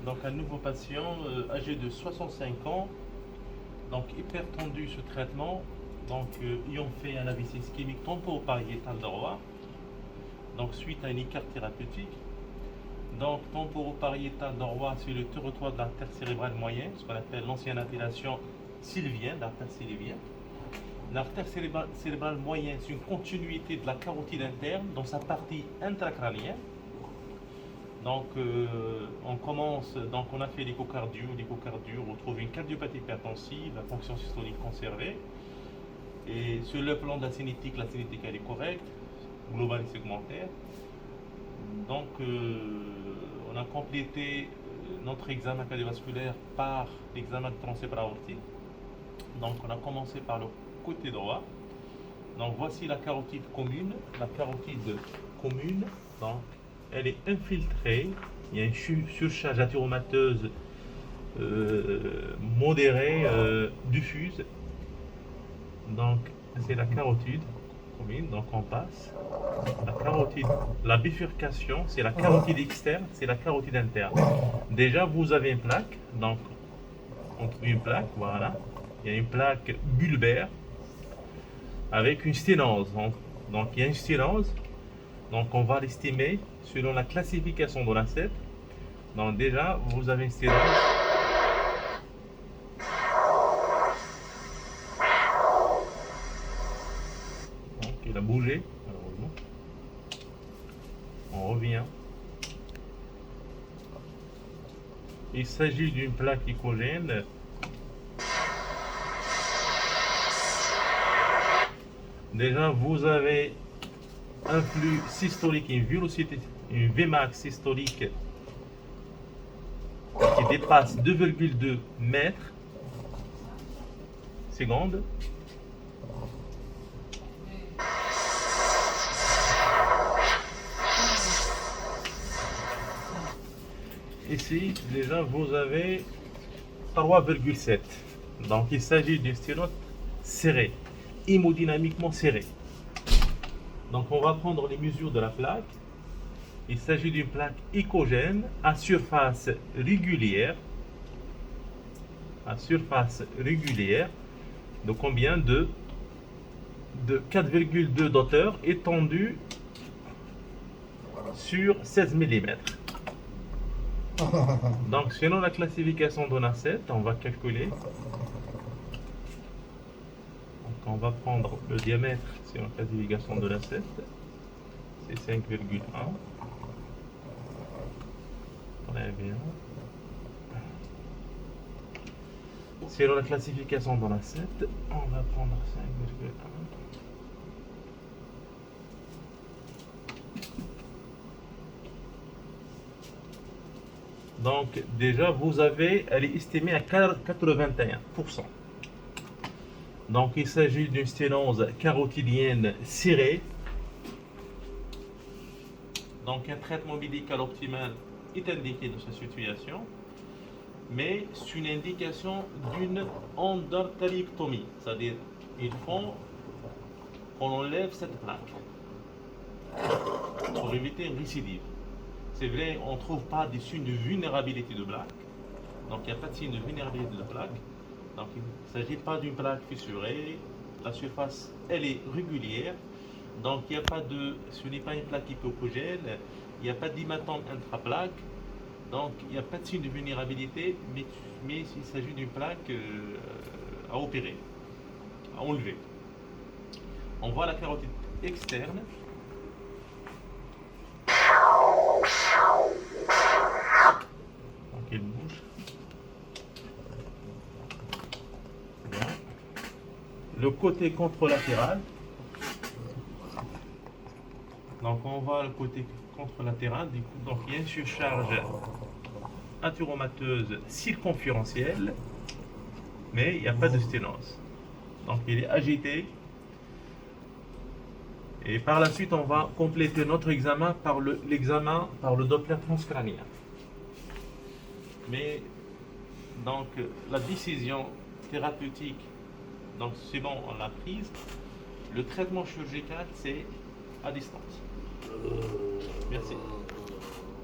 Donc un nouveau patient âgé de 65 ans, donc hypertendu ce traitement, donc ayant fait un AVC ischémique temporopariétal droit, donc suite à une écart thérapeutique. Donc temporopariétal droit, c'est le territoire de l'artère cérébrale moyenne, ce qu'on appelle l'ancienne appellation sylvienne, l'artère sylvienne. L'artère cérébrale moyenne, c'est une continuité de la carotide interne dans sa partie intracrânienne. Donc on a fait l'échocardio, on trouve une cardiopathie hypertensive, la fonction systolique conservée. Et sur le plan de la cinétique elle est correcte, globale et segmentaire. Donc on a complété notre examen cardiovasculaire par l'examen de transfert aortique. Donc on a commencé par le côté droit. Donc voici la carotide commune. La carotide commune, donc, elle est infiltrée. Il y a une surcharge athyromateuse modérée, diffuse. Donc c'est la carotide commune. Donc on passe. La carotide, la bifurcation, c'est la carotide externe, c'est la carotide interne. Déjà vous avez une plaque. Donc on trouve une plaque, voilà. Il y a une plaque bulbaire avec une sténose. Donc il y a une sténose. Donc on va l'estimer selon la classification de l'ACET. Donc déjà vous avez une sténose. Donc il a bougé, malheureusement. On revient. Il s'agit d'une plaque icogène. Déjà, vous avez un flux systolique, une vélocité, une Vmax systolique qui dépasse 2,2 mètres secondes. Ici, déjà, vous avez 3,7. Donc, il s'agit d'une sténose serrée, hémodynamiquement serrée. Donc, on va prendre les mesures de la plaque. Il s'agit d'une plaque icogène à surface régulière. À surface régulière. De combien? De 4,2 d'auteur, étendue sur 16 mm. Donc, selon la classification de l'ACET, on va calculer. Donc, on va prendre le diamètre selon la classification de l'ACET. C'est 5,1. Très bien. Selon la classification de l'ACET, on va prendre 5,1. Donc déjà vous avez, elle est estimée à 81%. Donc il s'agit d'une sténose carotidienne serrée. Donc un traitement médical optimal est indiqué dans cette situation, mais c'est une indication d'une endartalectomie, c'est-à-dire il faut qu'on enlève cette plaque pour éviter une récidive. C'est vrai, on ne trouve pas des signes de vulnérabilité de plaque. Donc il n'y a pas de signe de vulnérabilité de plaque. Donc il ne s'agit pas d'une plaque fissurée. La surface, elle est régulière. Donc il n'y a pas de, ce n'est pas une plaque hypocogène. Il n'y a pas d'hématome intraplaque. Donc il n'y a pas de signe de vulnérabilité, mais il s'agit d'une plaque à opérer, à enlever. On voit la carotide externe. Il bouge. Le côté contralatéral. Donc on voit le côté contralatéral. Donc il y a une surcharge athyromateuse circonférentielle, mais il n'y a pas de sténose. Donc il est agité. Et par la suite, on va compléter notre examen par le Doppler transcrânien. Mais donc la décision thérapeutique, donc c'est bon, on l'a prise. Le traitement chirurgical, c'est à distance. Merci.